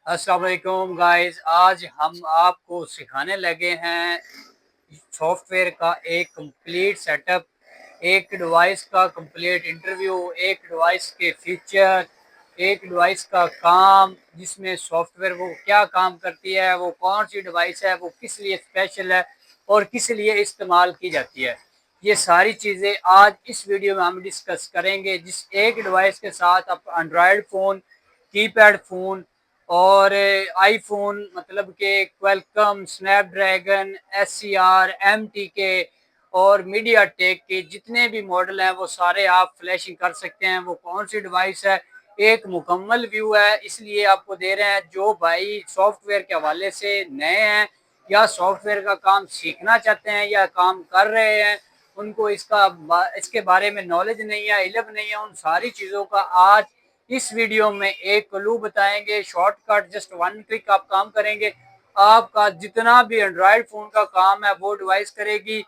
अस्सलाम वालेकुम गाइस। आज हम आपको सिखाने लगे हैं सॉफ्टवेयर का एक कंप्लीट सेटअप, एक डिवाइस का कंप्लीट इंटरव्यू, एक डिवाइस के फीचर, एक डिवाइस का काम, जिसमें सॉफ्टवेयर वो क्या काम करती है, वो कौन सी डिवाइस है, वो किस लिए स्पेशल है और किस लिए इस्तेमाल की जाती है। ये सारी चीज़ें आज इस वीडियो में हम डिस्कस करेंगे। जिस एक डिवाइस के साथ आप एंड्रॉयड फ़ोन, कीपैड फ़ोन और आईफोन मतलब के क्वेलकम, स्नैपड्रैगन, एससीआर, एमटीके और मीडिया टेक के जितने भी मॉडल हैं वो सारे आप फ्लैशिंग कर सकते हैं। वो कौन सी डिवाइस है, एक मुकम्मल व्यू है, इसलिए आपको दे रहे हैं। जो भाई सॉफ्टवेयर के हवाले से नए हैं या सॉफ्टवेयर का काम सीखना चाहते हैं या काम कर रहे हैं, उनको इसके बारे में नॉलेज नहीं है, इल्म नहीं है, उन सारी चीज़ों का आज इस वीडियो में एक क्लू बताएंगे। शॉर्टकट, जस्ट वन क्लिक आप काम करेंगे, आपका जितना भी एंड्रॉयड फ़ोन का काम है वो डिवाइस करेगी,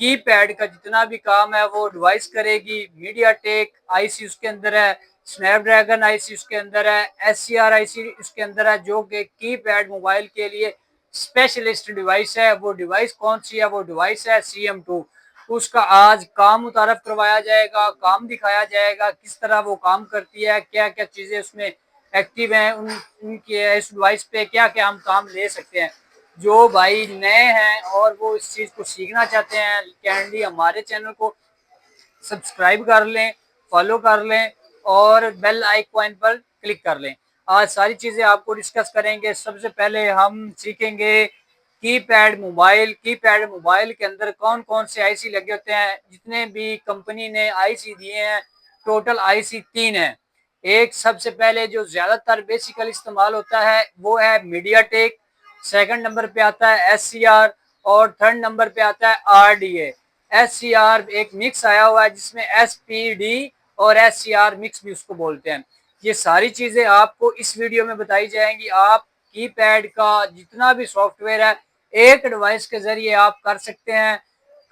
कीपैड का जितना भी काम है वो डिवाइस करेगी। मीडिया टेक आईसी उसके अंदर है, स्नैपड्रैगन आईसी उसके अंदर है, एससीआर आईसी उसके अंदर है, जो कि कीपैड मोबाइल के लिए स्पेशलिस्ट डिवाइस है। वो डिवाइस कौन सी है? वो डिवाइस है CM2। उसका आज काम मुतारफ करवाया जाएगा, काम दिखाया जाएगा, किस तरह वो काम करती है, क्या क्या चीज़ें उसमें एक्टिव हैं, उनके इस डिवाइस पे क्या क्या हम काम ले सकते हैं। जो भाई नए हैं और वो इस चीज़ को सीखना चाहते हैं, कैंडली हमारे चैनल को सब्सक्राइब कर लें, फॉलो कर लें और बेल आइकॉन पर क्लिक कर लें। आज सारी चीज़ें आपको डिस्कस करेंगे। सबसे पहले हम सीखेंगे कीपैड मोबाइल के अंदर कौन कौन से आईसी लगे होते हैं। जितने भी कंपनी ने आईसी दिए हैं, टोटल आईसी 3 है। एक सबसे पहले जो ज़्यादातर बेसिकली इस्तेमाल होता है वो है मीडिया टेक, सेकंड नंबर पे आता है एससीआर और थर्ड नंबर पे आता है आरडीए। एससीआर एक मिक्स आया हुआ है जिसमें एसपीडी और एससीआर मिक्स भी उसको बोलते हैं। ये सारी चीज़ें आपको इस वीडियो में बताई जाएंगी। आप कीपैड का जितना भी सॉफ्टवेयर है एक डिवाइस के ज़रिए आप कर सकते हैं।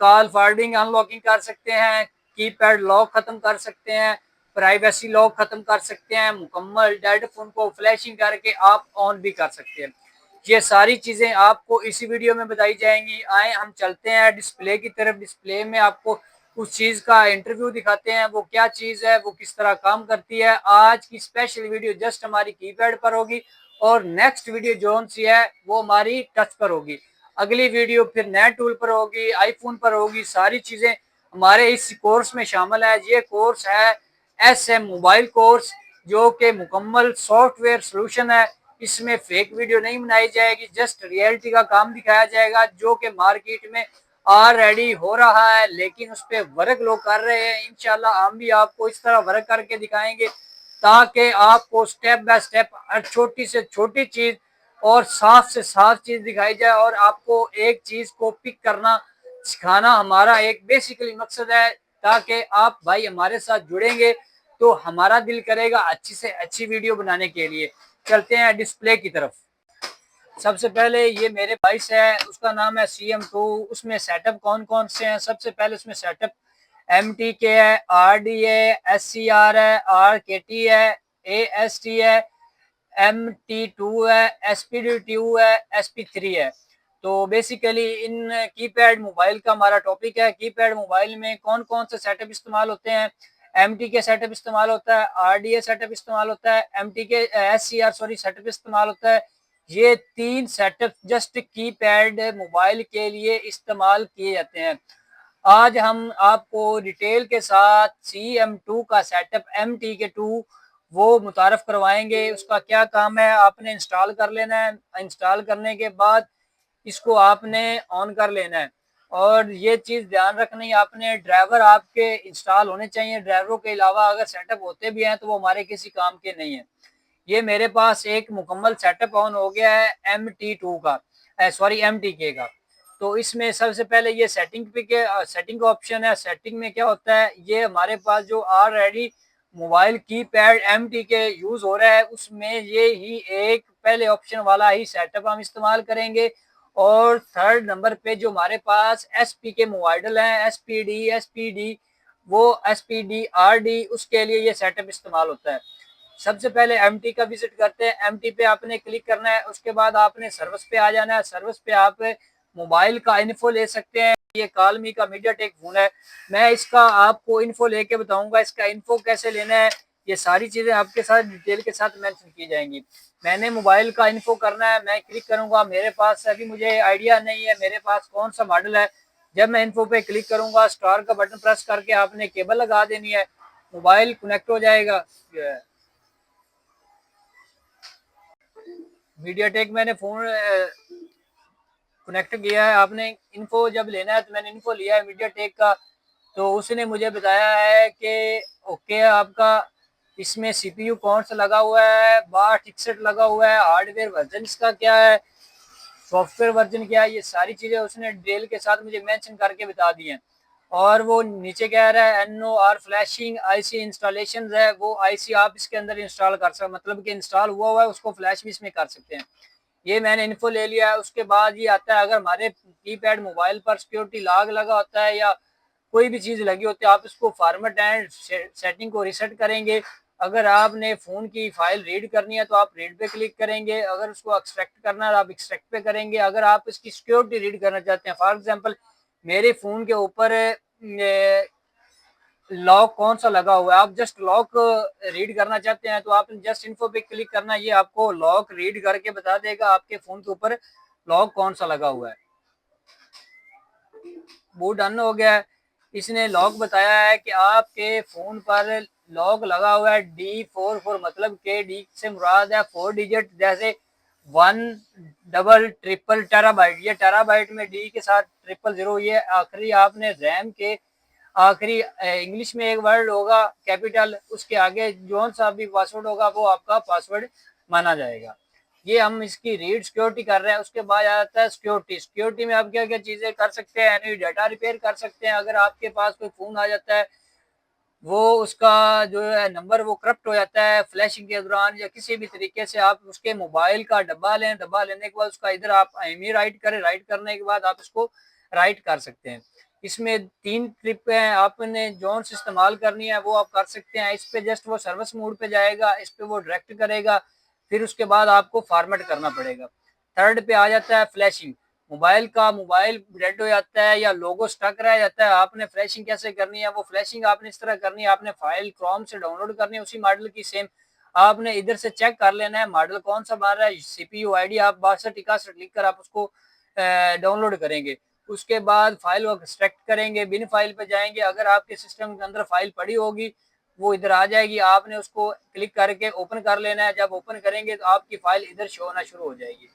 कॉल फॉरवर्डिंग अनलॉकिंग कर सकते हैं, कीपैड लॉक ख़त्म कर सकते हैं, प्राइवेसी लॉक ख़त्म कर सकते हैं, मुकम्मल डेड फ़ोन को फ्लैशिंग करके आप ऑन भी कर सकते हैं। ये सारी चीज़ें आपको इसी वीडियो में बताई जाएंगी। आए हम चलते हैं डिस्प्ले की तरफ। डिस्प्ले में आपको उस चीज़ का इंटरव्यू दिखाते हैं, वो क्या चीज़ है, वो किस तरह काम करती है। आज की स्पेशल वीडियो जस्ट हमारी कीपैड पर होगी और नेक्स्ट वीडियो जोन सी है वो हमारी टच पर होगी। अगली वीडियो फिर नए टूल पर होगी, आईफोन पर होगी। सारी चीज़ें हमारे इस कोर्स में शामिल है। ये कोर्स है SM मोबाइल कोर्स, जो कि मुकम्मल सॉफ्टवेयर सोल्यूशन है। इसमें फेक वीडियो नहीं बनाई जाएगी, जस्ट रियलिटी का काम दिखाया जाएगा जो कि मार्केट में ऑलरेडी हो रहा है, लेकिन उस पर वर्क लोग कर रहे हैं। इंशाल्लाह हम भी आपको इस तरह वर्क करके दिखाएंगे ताकि आपको स्टेप बाय स्टेप हर छोटी से छोटी चीज़ और साफ से साफ चीज़ दिखाई जाए। और आपको एक चीज़ को पिक करना सिखाना हमारा एक बेसिकली मकसद है, ताकि आप भाई हमारे साथ जुड़ेंगे तो हमारा दिल करेगा अच्छी से अच्छी वीडियो बनाने के लिए। चलते हैं डिस्प्ले की तरफ। सबसे पहले ये मेरे डिवाइस है, उसका नाम है CM2। उसमें सेटअप कौन कौन से हैं? सबसे पहले उसमें सेटअप MTK है, RD है, SCR है, RKT है, AST है, MT2 है, SPD2 है, SP3 है। तो बेसिकली इन कीपैड मोबाइल का हमारा टॉपिक है। कीपैड मोबाइल में कौन कौन से सेटअप इस्तेमाल होते हैं? MTK सेटअप इस्तेमाल होता है, RDA सेटअप इस्तेमाल होता है, MTK SCR सॉरी सेटअप इस्तेमाल होता है। ये 3 सेटअप जस्ट कीपैड मोबाइल के लिए इस्तेमाल किए जाते हैं। आज हम आपको डिटेल के साथ CM2 का सेटअप MTK2 वो मुतारफ़ करवाएंगे। उसका क्या काम है, आपने इंस्टॉल कर लेना है। इंस्टॉल करने के बाद इसको आपने ऑन कर लेना है। और ये चीज़ ध्यान रखनी है, आपने ड्राइवर आपके इंस्टॉल होने चाहिए। ड्राइवरों के अलावा अगर सेटअप होते भी हैं तो वो हमारे किसी काम के नहीं है। ये मेरे पास एक मुकम्मल सेटअप ऑन हो गया है MT2 का, सॉरी MTK का। तो इसमें सबसे पहले ये सेटिंग का ऑप्शन है। सेटिंग में क्या होता है, ये हमारे पास जो already mobile keypad MTK use हो रहा है उसमें ये ही एक पहले ऑप्शन वाला ही सेटअप हम इस्तेमाल करेंगे। और थर्ड नंबर पे जो हमारे पास SP के मॉडल हैं, SPD वो SPD RD उसके लिए ये सेटअप इस्तेमाल होता है। सबसे पहले एमटी का विजिट करते हैं। एमटी पे आपने क्लिक करना है, उसके बाद आपने सर्विस पे आ जाना है। सर्विस पे आप मोबाइल का इन्फो ले सकते हैं। ये कालमी का मीडियाटेक फोन है। मैं इसका आपको इन्फो लेके बताऊंगा, इसका इन्फो कैसे लेना है, ये सारी चीजें आपके साथ डिटेल के साथ मेंशन की जाएंगी। मैंने मोबाइल का इन्फो करना है, मैं क्लिक करूंगा। मेरे पास अभी मुझे आइडिया नहीं है मेरे पास कौन सा मॉडल है। जब मैं इन्फो पे क्लिक करूंगा, स्टार का बटन प्रेस करके आपने केबल लगा देनी है, मोबाइल कनेक्ट हो जाएगा। मीडियाटेक मैंने फोन कनेक्ट किया है। आपने इन्फो जब लेना है तो मैंने इन्फो लिया है मीडियाटेक का, तो उसने मुझे बताया है कि ओके आपका इसमें सीपीयू कौन सा लगा हुआ है, 6261 लगा हुआ है, हार्डवेयर वर्जन इसका क्या है, सॉफ्टवेयर वर्जन क्या है, ये सारी चीज़ें उसने डिटेल के साथ मुझे मेंशन करके बता दी हैं। और वो नीचे कह रहा है NOR फ्लैशिंग आईसी इंस्टॉलेशन है, वो आईसी आप इसके अंदर इंस्टॉल कर सकते, मतलब कि इंस्टॉल हुआ है उसको फ्लैश भी इसमें कर सकते हैं। ये मैंने इन्फो ले लिया है। उसके बाद ये आता है, अगर हमारे कीपैड मोबाइल पर सिक्योरिटी लॉक लगा होता है या कोई भी चीज़ लगी होती है, आप इसको फॉर्मेट एंड सेटिंग को रिसेट करेंगे। अगर आपने फ़ोन की फाइल रीड करनी है तो आप रीड पे क्लिक करेंगे, अगर उसको एक्सट्रैक्ट करना है तो आप एक्सट्रैक्ट पे करेंगे। अगर आप इसकी सिक्योरिटी रीड करना चाहते हैं, फॉर एग्जांपल मेरे फ़ोन के ऊपर लॉक कौन सा लगा हुआ है, आप जस्ट लॉक रीड करना चाहते हैं तो आप जस्ट इन्फो पे क्लिक करना, ये आपको लॉक रीड करके बता देगा आपके फ़ोन के ऊपर लॉक कौन सा लगा हुआ है। वो डन हो गया है। इसने लॉक बताया है कि आपके फ़ोन पर लॉक लगा हुआ है D44, मतलब के डी से मुराद है 4 डिजिट, जैसे 1 टेराबाइट, ये टेराबाइट में डी के साथ 000, ये आखिरी आपने रैम के आखिरी इंग्लिश में एक वर्ड होगा कैपिटल, उसके आगे जो सा भी पासवर्ड होगा वो आपका पासवर्ड माना जाएगा। ये हम इसकी रीड सिक्योरिटी कर रहे हैं। उसके बाद आ जाता है सिक्योरिटी। सिक्योरिटी में आप क्या क्या चीज़ें कर सकते हैं, यानी डाटा रिपेयर कर सकते हैं। अगर आपके पास कोई फ़ोन आ जाता है, वो उसका जो है नंबर वो करप्ट हो जाता है फ्लैशिंग के दौरान या किसी भी तरीके से, आप उसके मोबाइल का डब्बा लें, डब्बा लेने के बाद उसका इधर आप IMEI राइट करें, राइट करने के बाद आप इसको राइट कर सकते हैं। इसमें 3 ट्रिप हैं, आपने जोन से इस्तेमाल करनी है वो आप कर सकते हैं। इस पे जस्ट वो सर्विस मोड पे जाएगा, इस पे वो डायरेक्ट करेगा, फिर उसके बाद आपको फॉर्मेट करना पड़ेगा। थर्ड पे आ जाता है फ्लैशिंग। मोबाइल डेड हो जाता है या लोगो स्टक रह जाता है, आपने फ्लैशिंग कैसे करनी है, वो फ्लैशिंग आपने इस तरह करनी है, आपने फाइल क्रोम से डाउनलोड करनी है उसी मॉडल की सेम, आपने इधर से चेक कर लेना है मॉडल कौन सा मार रहा है, CPU ID आप 62 61 लिख कर आप उसको डाउनलोड करेंगे। उसके बाद फाइल को एक्सट्रैक्ट करेंगे, बिन फाइल पे जाएंगे, अगर आपके सिस्टम के अंदर फाइल पड़ी होगी वो इधर आ जाएगी, आपने उसको क्लिक करके ओपन कर लेना है। जब ओपन करेंगे तो आपकी फाइल इधर शो होना शुरू हो जाएगी।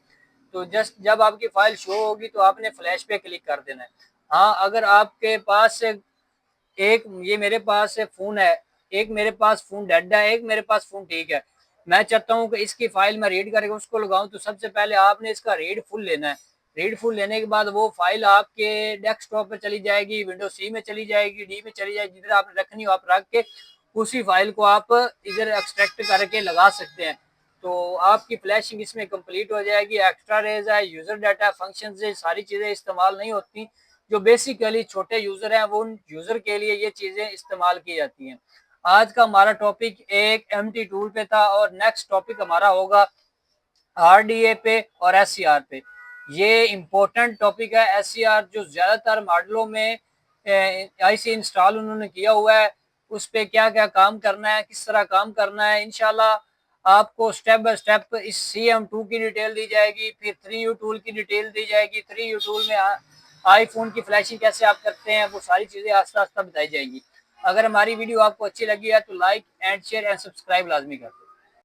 तो जस्ट जब आपकी फाइल शो होगी तो आपने फ्लैश पे क्लिक कर देना है। हाँ, अगर आपके पास एक ये मेरे पास फ़ोन है, एक मेरे पास फ़ोन डेड है, एक मेरे पास फ़ोन ठीक है, मैं चाहता हूँ कि इसकी फाइल मैं रीड करके उसको लगाऊं, तो सबसे पहले आपने इसका रीड फुल लेना है। रीड फुल लेने के बाद वो फाइल आपके डेस्कटॉप पे चली जाएगी, विंडो C में चली जाएगी, D में चली जाएगी, जिधर आपने रखनी हो आप रख के उसी फाइल को आप इधर एक्सट्रैक्ट करके लगा सकते हैं। तो आपकी फ्लैशिंग इसमें कंप्लीट हो जाएगी। एक्स्ट्रा रेज है, यूज़र डाटा, फंक्शन से सारी चीज़ें इस्तेमाल नहीं होती, जो बेसिकली छोटे यूज़र हैं वो उन यूज़र के लिए ये चीज़ें इस्तेमाल की जाती हैं। आज का हमारा टॉपिक एक MT टूल पे था और नेक्स्ट टॉपिक हमारा होगा RDA पे और SCR पे। ये इम्पोर्टेंट टॉपिक है। SCR जो ज़्यादातर मॉडलों में आईसी इंस्टॉल उन्होंने किया हुआ है, उस पे क्या क्या काम करना है, किस तरह काम करना है, इंशाल्लाह आपको स्टेप बाय स्टेप इस CM2 की डिटेल दी जाएगी, फिर 3U टूल की डिटेल दी जाएगी। 3U टूल में आईफोन की फ्लैशिंग कैसे आप करते हैं, वो सारी चीज़ें आस्ता आस्ता बताई जाएंगी। अगर हमारी वीडियो आपको अच्छी लगी है तो like and share and subscribe लाजमी कर दें।